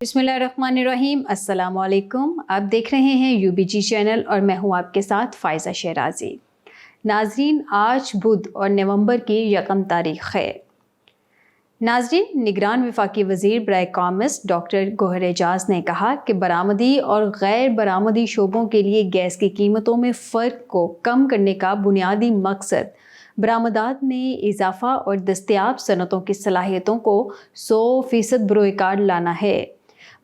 बिस्मिल्लाहिर्रहमानिर्रहीम, अस्सलाम वालेकुम। आप देख रहे हैं UBG चैनल और मैं हूं आपके साथ फ़ाइज़ा शहराजी। नाज़रीन, आज बुध और नवंबर की 1 तारीख़ है। नाज़रीन, निगरान वफाकी वज़ीर बराए कॉमर्स डॉक्टर गौहर एजाज़ ने कहा कि बरामदी और गैर बरामदी शोबों के लिए गैस की कीमतों में फ़र्क को कम करने का बुनियादी मकसद बरामदात में इजाफ़ा और दस्तयाब सनतों की सलाहियतों को 100% बरोकार लाना है।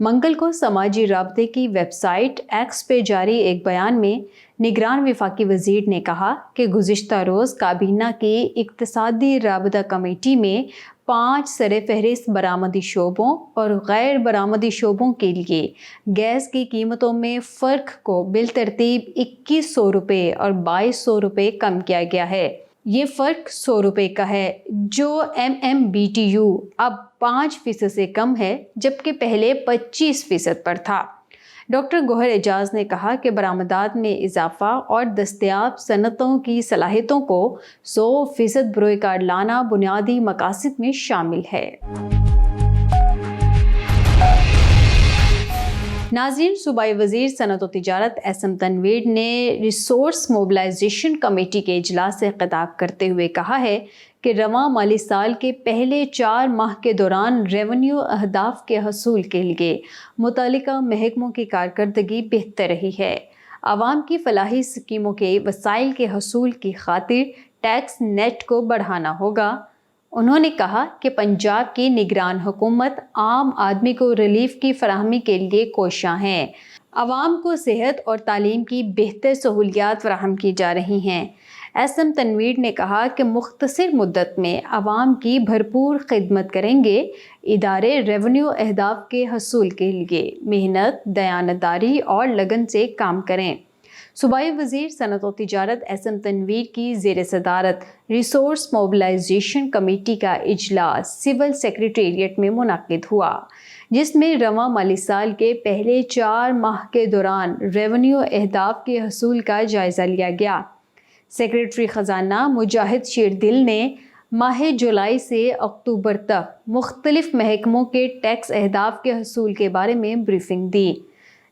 मंगल को समाजी राब्ते की वेबसाइट एक्स पे जारी एक बयान में निगरान वफाकी वज़ीर ने कहा कि गुज़िश्ता रोज़ काबीना की इक़्तिसादी राबता कमेटी में 5 सरे फहरिस्त बरामदी शोबों और गैर बरामदी शोबों के लिए गैस की कीमतों में फ़र्क को बिलतरतीब 2100 रुपये और 2200 रुपये कम किया गया है। ये फ़र्क 100 रुपये का है, जो MMBTU अब 5% से कम है, जबकि पहले 25% पर था। डॉक्टर गौहर एजाज़ ने कहा कि बरामदात में इजाफ़ा और दस्तयाब सनतों की सलाहियतों को 100% बरोकार लाना बुनियादी मकासद में शामिल है। नाज़रीन, सूबाई वज़ीर सनअत व तिजारत SM तनवीर ने रिसोर्स मोबिलाइजेशन कमेटी के इजलास से खिताब करते हुए कहा है कि रवां माली साल के पहले 4 माह के दौरान रेवेन्यू अहदाफ के हसूल के लिए मुतल्लिका महकमों की कारकर्दगी बेहतर रही है। आवाम की फलाही स्कीमों के वसाइल के हसूल की खातिर टैक्स नेट को बढ़ाना होगा। उन्होंने कहा कि पंजाब की निगरान हुकूमत आम आदमी को रिलीफ की फराहमी के लिए कोशां है। आवाम को सेहत और तालीम की बेहतर सहूलियात फराहम की जा रही हैं। SM तनवीर ने कहा कि मुख्तसर मुद्दत में आवाम की भरपूर खिदमत करेंगे। इदारे रेवेन्यू अहदाफ के हसूल के लिए मेहनत, दयानतदारी और लगन से काम करें। सूबाई वज़ीर सनअत व तिजारत SM तनवीर की ज़ेर सदारत रिसोर्स मोबिलाइजेशन कमेटी का इजलास सिविल सेक्रेटेरिएट में मुनक़िद हुआ, जिसमें रवां माली साल के पहले 4 माह के दौरान रेवेन्यू अहदाफ के हसूल का जायज़ा लिया गया। सेक्रेटरी ख़जाना मुजाहिद शेरदिल ने माह जुलाई से अक्टूबर तक मुख्तलिफ महकमों के टैक्स अहदाफ के हसूल के बारे में ब्रीफिंग दी,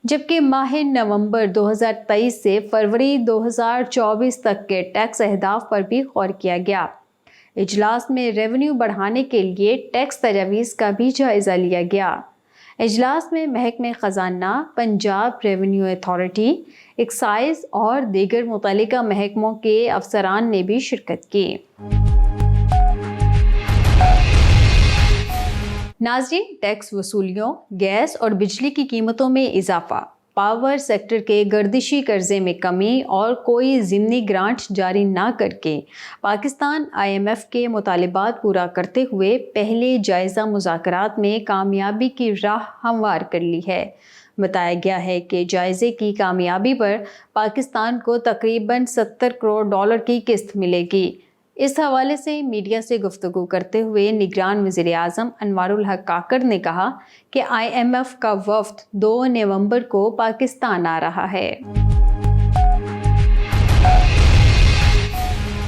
जबकि माह नवंबर 2023 से फरवरी 2024 तक के टैक्स अहदाफ पर भी गौर किया गया। इजलास में रेवेन्यू बढ़ाने के लिए टैक्स तजावीज़ का भी जायज़ा लिया गया। इजलास में महकमे ख़जाना, पंजाब रेवेन्यू अथॉरिटी, एक्साइज और दीगर मुतल्लिका महकमों के अफसरान ने भी शिरकत की। नाज़रीन, टैक्स वसूलियों, गैस और बिजली की कीमतों में इजाफा, पावर सेक्टर के गर्दिशी कर्जे में कमी और कोई ज़िमनी ग्रांट जारी ना करके पाकिस्तान IMF के मुतालिबात पूरा करते हुए पहले जायज़ा मुज़ाकरात में कामयाबी की राह हमवार कर ली है। बताया गया है कि जायज़े की कामयाबी पर पाकिस्तान को तकरीबन $70 करोड़ की किस्त मिलेगी। इस हवाले से मीडिया से गुफ्तगू करते हुए निगरान वज़ीर आज़म अनवारुल हक काकड़ ने कहा कि IMF का वफ़द 2 नवंबर को पाकिस्तान आ रहा है।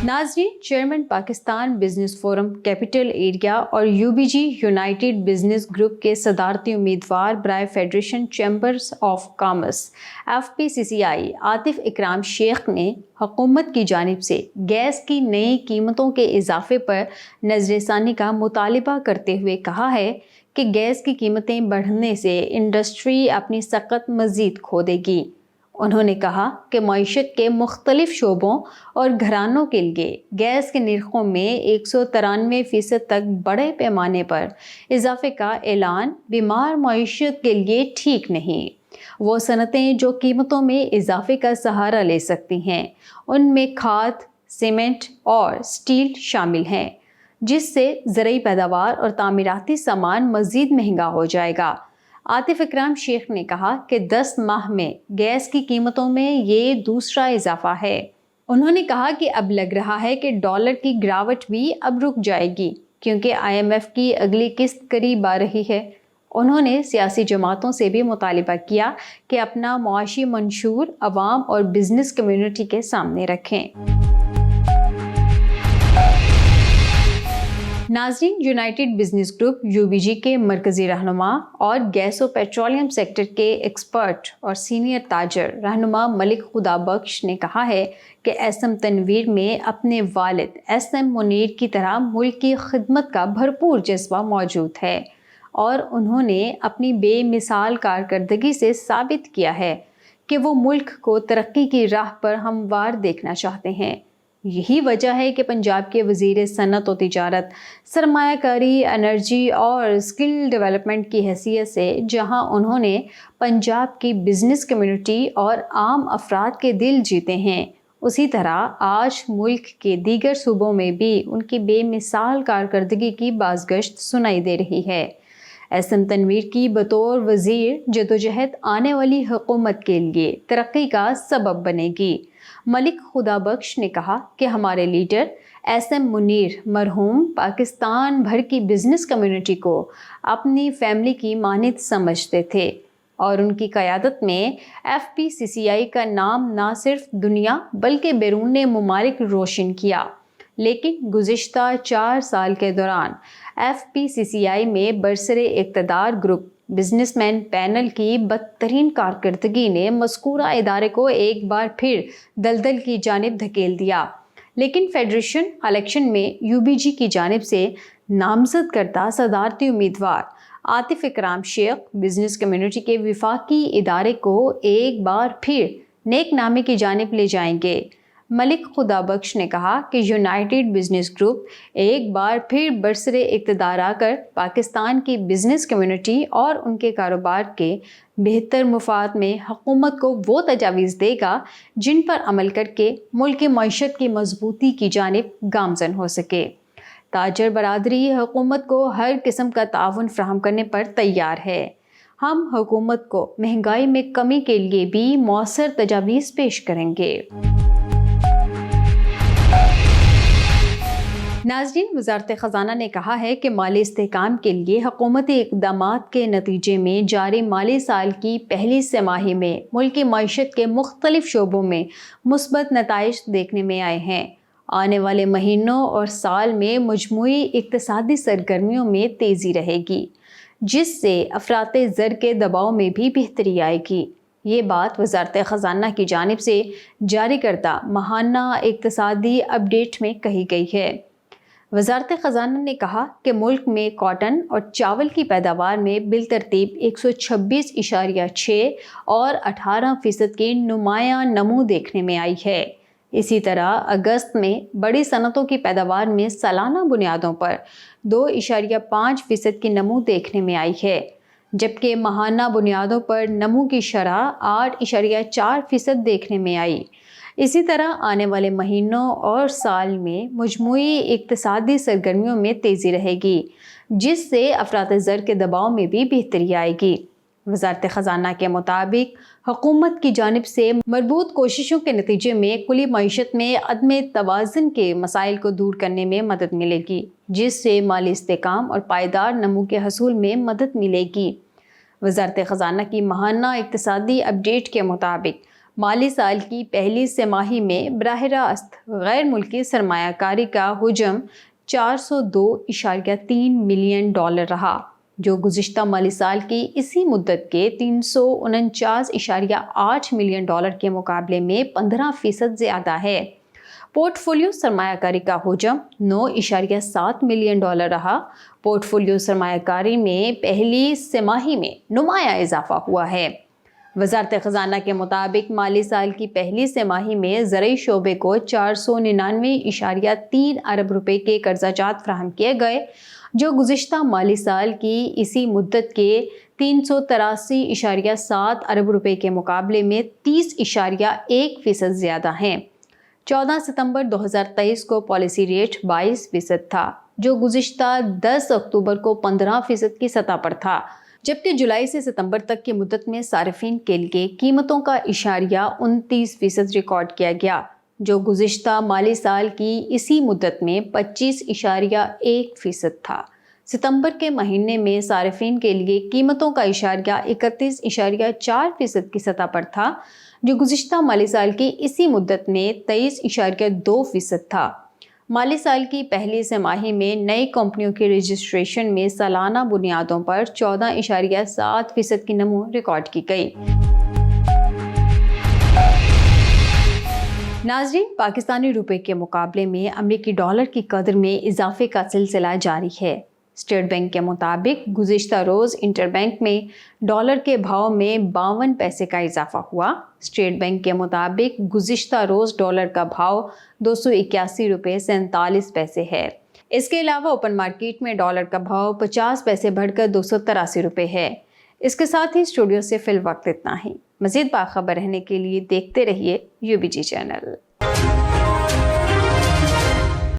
नाज़रीन, chairman Pakistan business forum capital area और UBG यूनाइटेड बिजनेस ग्रुप के सदारती उम्मीदवार बराए federation chambers of commerce FPCCI Atif Ikram Sheikh ने हुकूमत की जानिब से गैस की नई कीमतों के इजाफे पर नज़रसानी का मुतालिबा करते हुए कहा है कि गैस की कीमतें बढ़ने से इंडस्ट्री अपनी सकत मज़ीद खो देगी। उन्होंने कहा कि मईशत के मुख्तलिफ शोबों और घरानों के लिए गैस के निर्खों में 193% तक बड़े पैमाने पर इजाफे का ऐलान बीमार मईशत के लिए ठीक नहीं। वो सनतें जो कीमतों में इजाफे का सहारा ले सकती हैं, उनमें खाद, सीमेंट और स्टील शामिल हैं, जिससे ज़रूरी पैदावार और तामीराती सामान मज़ीद महंगा हो जाएगा। आतिफ इकराम शेख ने कहा कि 10 माह में गैस की कीमतों में ये दूसरा इजाफा है। उन्होंने कहा कि अब लग रहा है कि डॉलर की गिरावट भी अब रुक जाएगी, क्योंकि IMF की अगली किस्त करीब आ रही है। उन्होंने सियासी जमातों से भी मुतालिबा किया कि अपना मुआशी मंशूर अवाम और बिजनेस कम्युनिटी के सामने रखें। नाज़रीन, यूनाइटेड बिजनेस ग्रुप UBG के मरकजी रहनुमा और गैस और पेट्रोलियम सेक्टर के एक्सपर्ट और सीनियर ताजर रहनुमा मलिक खुदाबख्श ने कहा है कि SM तनवीर में अपने वालिद SM मुनीर की तरह मुल्क की खिदमत का भरपूर जज्बा मौजूद है और उन्होंने अपनी बेमिसाल कारकर्दगी से साबित किया है कि वो मुल्क को तरक्की की राह पर हमवार देखना चाहते हैं। यही वजह है कि पंजाब के वज़ीर सनत और तिजारत, सरमायाकारी, एनर्जी और स्किल डेवलपमेंट की हैसियत से जहां उन्होंने पंजाब की बिज़नेस कम्युनिटी और आम अफराद के दिल जीते हैं, उसी तरह आज मुल्क के दीगर सूबों में भी उनकी बेमिसाल कारकर्दगी की बाज़गश्त सुनाई दे रही है। SM तनवीर की बतौर वज़ीर जदोजहद आने वाली हुकूमत के लिए तरक्की का सबब बनेगी। मलिक खुदाबख्श ने कहा कि हमारे लीडर SM मुनीर मरहूम पाकिस्तान भर की बिज़नेस कम्युनिटी को अपनी फैमिली की मानित समझते थे और उनकी क़यादत में FPCCI का नाम ना सिर्फ दुनिया बल्कि बैरून मुमालिक रोशन किया। लेकिन गुज़िश्ता 4 साल के दौरान FPCCI में बरसरे इक़्तिदार ग्रुप बिजनेसमैन पैनल की बदतरीन कारकर्दगी ने मज़कूरा इदारे को एक बार फिर दलदल की जानिब धकेल दिया। लेकिन फेडरेशन इलेक्शन में UBG की जानिब से नामज़द करदा सदारती उम्मीदवार आतिफ इकराम शेख बिजनेस कम्युनिटी के विफाकी इदारे को एक बार फिर नेक नामे की जानिब ले जाएंगे। मलिक खुदाबख्श ने कहा कि यूनाइटेड बिजनेस ग्रुप एक बार फिर बरसरे इक़्तिदार आकर पाकिस्तान की बिजनेस कम्युनिटी और उनके कारोबार के बेहतर मुफाद में हुकूमत को वो तजावीज़ देगा जिन पर अमल करके मुल्क की मईशत की मजबूती की जानिब गामज़न हो सके। ताजर बरादरी हुकूमत को हर किस्म का ताउन फराहम करने पर तैयार है। हम हुकूमत को महंगाई में कमी के लिए भी मौसर तजावीज़ पेश करेंगे। नाज़रीन, वज़ारत ख़ज़ाना ने कहा है कि माली इस्तेहकाम के लिए हुकूमती इक़दामात के नतीजे में जारी माली साल की पहली तिमाही में मुल्क की मईशत के मुख्तलिफ शोबों में मुस्बत नताइज देखने में आए हैं। आने वाले महीनों और साल में मजमूई इक़्तिसादी सरगर्मियों में तेज़ी रहेगी, जिससे अफराते ज़र के दबाव में भी बेहतरी आएगी। ये बात वज़ारत ख़ज़ाना की जानिब से जारी करदा माहाना इक़्तिसादी अपडेट में कही गई है। वज़ारत ख़ज़ाना ने कहा कि मुल्क में कॉटन और चावल की पैदावार में बिलतरतीब 126.6 और 18% की नुमायां नमू देखने में आई है। इसी तरह अगस्त में बड़ी सनतों की पैदावार में सालाना बुनियादों पर 2.5% की नमू देखने में आई है, जबकि माहाना बुनियादों पर नमू की शरह 8.4% देखने में आई। इसी तरह आने वाले महीनों और साल में मजमूई इक़्तिसादी सरगर्मियों में तेज़ी रहेगी, जिससे अफरात ज़र के दबाव में भी बेहतरी आएगी। वज़ारत ख़ज़ाना के मुताबिक हुकूमत की जानिब से मरबूत कोशिशों के नतीजे में कुली मईशत में अदम तवाज़ुन के मसाइल को दूर करने में मदद मिलेगी, जिससे माली इस्तेहकाम और पायदार नमू के हसूल में मदद मिलेगी। वज़ारत ख़ज़ाना की माहाना इक़्तिसादी अपडेट के मुताबिक माली साल की पहली तिमाही में बराह रास्त गैर मुल्की सरमायाकारी का हुजम $402.3 मिलियन रहा, जो गुज़िश्ता माली साल की इसी मुद्दत के $349.8 मिलियन के मुकाबले में 15% ज़्यादा है। पोर्टफोलियो सरमायाकारी का हुजम $9.7 मिलियन रहा। पोर्टफोलियो सरमायाकारी में पहली तिमाही में नुमाया इजाफा हुआ है। वज़ारत ख़ज़ाना के मुताबिक माली साल की पहली तिमाही में ज़रई शोबे को 499.3 अरब रुपए के कर्ज़ाजात फराहम किए गए, जो गुज़िश्ता माली साल की इसी मुद्दत के 383.7 अरब रुपए के मुकाबले में 30.1% ज़्यादा हैं। 14 सितंबर 2023 को पॉलिसी रेट 22% था, जो गुज़िश्ता 10 अक्टूबर को 15% की सतह पर था, जबकि जुलाई से सितंबर तक की मुद्दत में सारिफिन के लिए कीमतों का इशारिया 29% रिकॉर्ड किया गया, जो गुज़िश्ता माली साल की इसी मुद्दत में 25.1% था। सितंबर के महीने में सारिफिन के लिए कीमतों का इशारिया 31.4% की सतह पर था, जो गुज़िश्ता माली साल की इसी मुद्दत में 23.2% था। مالی سال کی پہلی سہ ماہی میں نئی کمپنیوں کی رجسٹریشن میں سالانہ بنیادوں پر 14.7% کی نمو ریکارڈ کی گئی۔ ناظرین، پاکستانی روپے کے مقابلے میں امریکی ڈالر کی قدر میں اضافے کا سلسلہ جاری ہے۔ اسٹیٹ بینک کے مطابق گزشتہ روز انٹر بینک میں ڈالر کے بھاؤ میں 52 پیسے کا اضافہ ہوا۔ اسٹیٹ بینک کے مطابق گزشتہ روز ڈالر کا بھاؤ 281 روپے 47 پیسے ہے۔ اس کے علاوہ اوپن مارکیٹ میں ڈالر کا بھاؤ 50 پیسے بڑھ کر 283 روپے ہے۔ اس کے ساتھ ہی اسٹوڈیو سے فی الوقت اتنا ہی۔ مزید باخبر رہنے کے لیے دیکھتے رہیے UBG چینل۔